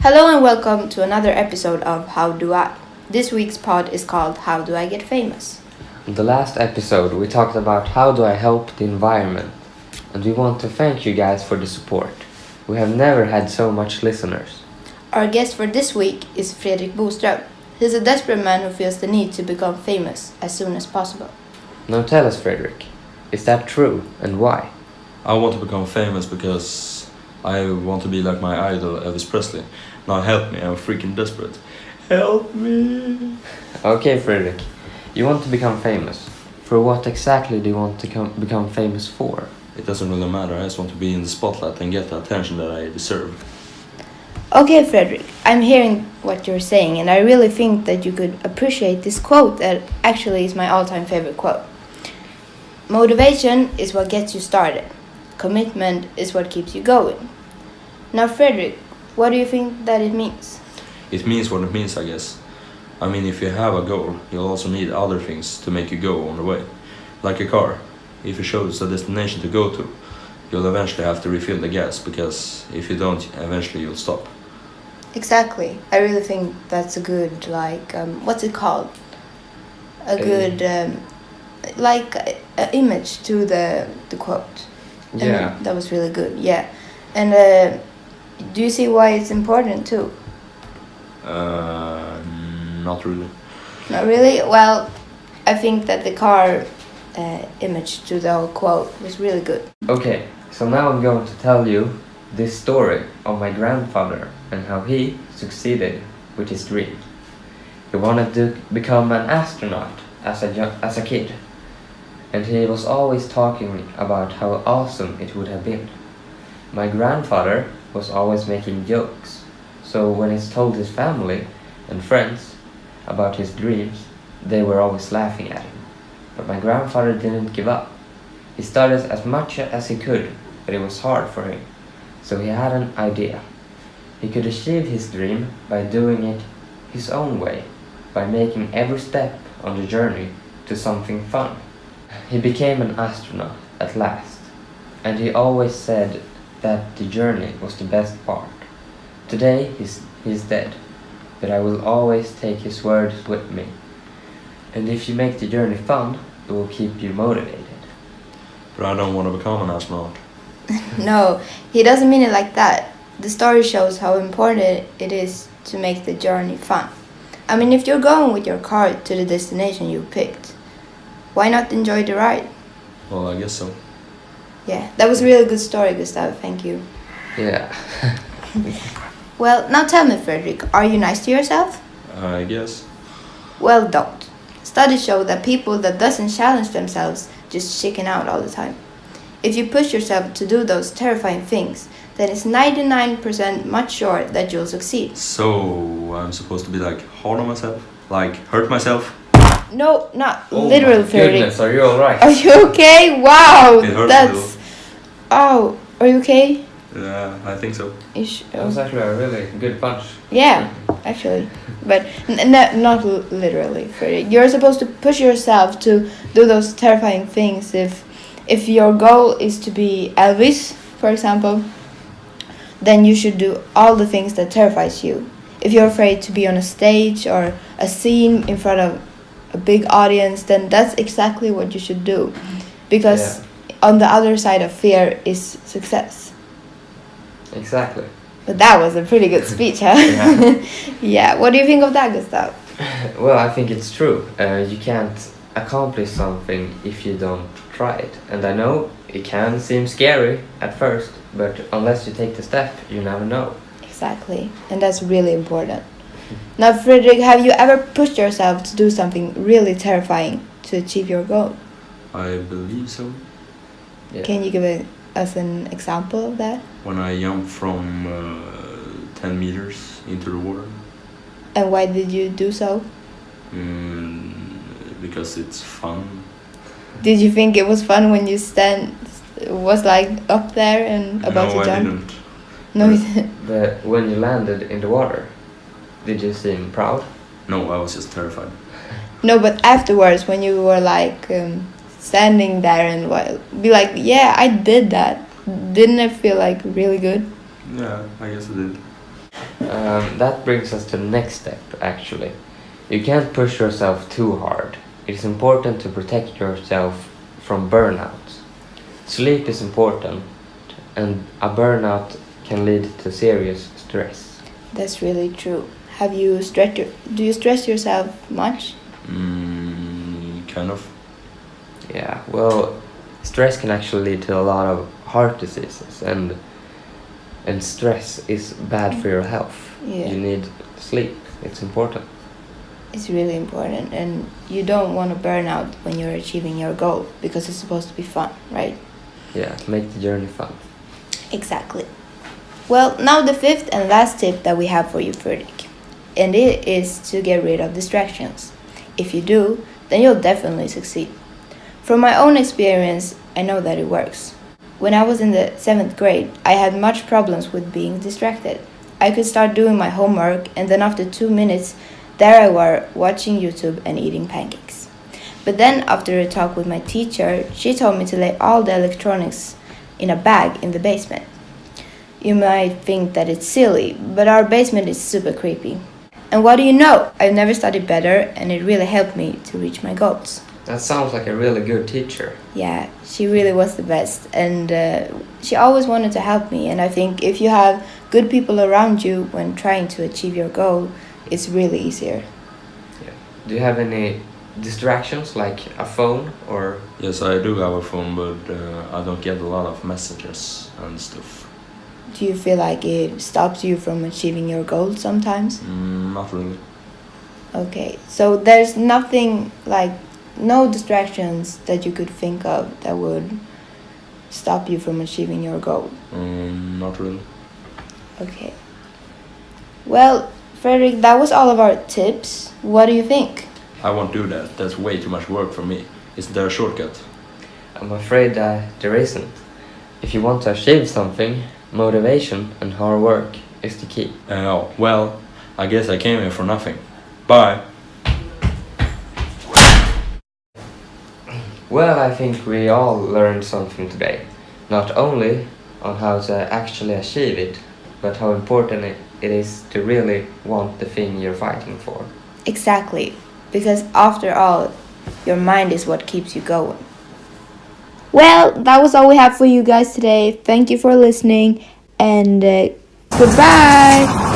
Hello and welcome to another episode of How Do I? This week's pod is called How Do I Get Famous? In the last episode, we talked about how do I help the environment, and we want to thank you guys for the support. We have never had so much listeners. Our guest for this week is Fredrik Boström. He's a desperate man who feels the need to become famous as soon as possible. Now tell us, Fredrik, is that true and why? I want to become famous because I want to be like my idol Elvis Presley. Now help me, I'm freaking desperate. Help me! Okay, Fredrik, you want to become famous. For what exactly do you want to become famous for? It doesn't really matter, I just want to be in the spotlight and get the attention that I deserve. Okay, Fredrik, I'm hearing what you're saying, and I really think that you could appreciate this quote that actually is my all-time favorite quote. Motivation is what gets you started. Commitment is what keeps you going. Now, Fredrik, what do you think that it means? It means what it means, I guess. I mean, if you have a goal, you'll also need other things to make you go on the way. Like a car. If you choose a destination to go to, you'll eventually have to refill the gas, because if you don't, eventually you'll stop. Exactly. I really think that's a good, what's it called? A good, image to the quote. Yeah. And that was really good, yeah. And do you see why it's important too? Not really. Not really? Well, I think that the car image to the whole quote was really good. Okay, so now I'm going to tell you this story of my grandfather and how he succeeded with his dream. He wanted to become an astronaut as a kid, and he was always talking about how awesome it would have been. My grandfather was always making jokes, so when he told his family and friends about his dreams, they were always laughing at him. But my grandfather didn't give up. He studied as much as he could, but it was hard for him. So he had an idea. He could achieve his dream by doing it his own way, by making every step on the journey to something fun. He became an astronaut at last, and he always said that the journey was the best part. Today he's dead, but I will always take his words with me. And if you make the journey fun, it will keep you motivated. But I don't want to become an astronaut. No, he doesn't mean it like that. The story shows how important it is to make the journey fun. I mean, if you're going with your car to the destination you picked, why not enjoy the ride? Well, I guess so. Yeah, that was a really good story, Gustav. Thank you. Yeah. Well, now tell me, Fredrik, are you nice to yourself? I guess. Well, don't. Studies show that people that doesn't challenge themselves just chicken out all the time. If you push yourself to do those terrifying things, then it's 99% much sure that you'll succeed. So, I'm supposed to be hard on myself? Like, hurt myself? No, not Oh literal, my Fredrik. goodness, are you alright? Are you okay? Wow, It hurts that's... a little. Oh, are you okay? Yeah, I think so. That was actually a really good punch. Yeah, actually, but not literally, Fredrik. You're supposed to push yourself to do those terrifying things. If your goal is to be Elvis, for example, then you should do all the things that terrifies you. If you're afraid to be on a stage or a scene in front of a big audience, then that's exactly what you should do, because on the other side of fear is success. Exactly. But that was a pretty good speech, huh? Yeah. Yeah. What do you think of that, Gustav? Well, I think it's true. You can't accomplish something if you don't try it. And I know it can seem scary at first, but unless you take the step, you never know. Exactly. And that's really important. Now, Fredrik, have you ever pushed yourself to do something really terrifying to achieve your goal? I believe so. Yeah. Can you give us an example of that? When I jumped from 10 meters into the water. And why did you do so? Because it's fun. Did you think it was fun when you was up there and about to jump? No, I didn't. No, you didn't. But when you landed in the water, did you seem proud? No, I was just terrified. No, but afterwards, when you were standing there and be like, yeah, I did that. Didn't it feel really good? Yeah, I guess I did. That brings us to the next step, actually. You can't push yourself too hard. It is important to protect yourself from burnout. Sleep is important, and a burnout can lead to serious stress. That's really true. Do you stress yourself much? Kind of. Yeah, well, stress can actually lead to a lot of heart diseases, and stress is bad for your health. Yeah. You need sleep. It's important. It's really important, and you don't want to burn out when you're achieving your goal because it's supposed to be fun, right? Yeah, make the journey fun. Exactly. Well, now the fifth and last tip that we have for you, Fredrik, and it is to get rid of distractions. If you do, then you'll definitely succeed. From my own experience, I know that it works. When I was in the 7th grade, I had much problems with being distracted. I could start doing my homework, and then after 2 minutes, there I were watching YouTube and eating pancakes. But then after a talk with my teacher, she told me to lay all the electronics in a bag in the basement. You might think that it's silly, but our basement is super creepy. And what do you know? I've never studied better, and it really helped me to reach my goals. That sounds like a really good teacher. Yeah, she really was the best, and she always wanted to help me. And I think if you have good people around you when trying to achieve your goal, it's really easier. Yeah. Do you have any distractions like a phone or? Yes, I do have a phone, but I don't get a lot of messages and stuff. Do you feel like it stops you from achieving your goals sometimes? Not really. Okay, so there's nothing like no distractions that you could think of that would stop you from achieving your goal? Not really. Okay. Well, Fredrik, that was all of our tips. What do you think? I won't do that. That's way too much work for me. Isn't there a shortcut? I'm afraid there isn't. If you want to achieve something, motivation and hard work is the key. Oh, well, I guess I came here for nothing. Bye. Well, I think we all learned something today. Not only on how to actually achieve it, but how important it is to really want the thing you're fighting for. Exactly, because after all, your mind is what keeps you going. Well, that was all we have for you guys today. Thank you for listening, and goodbye!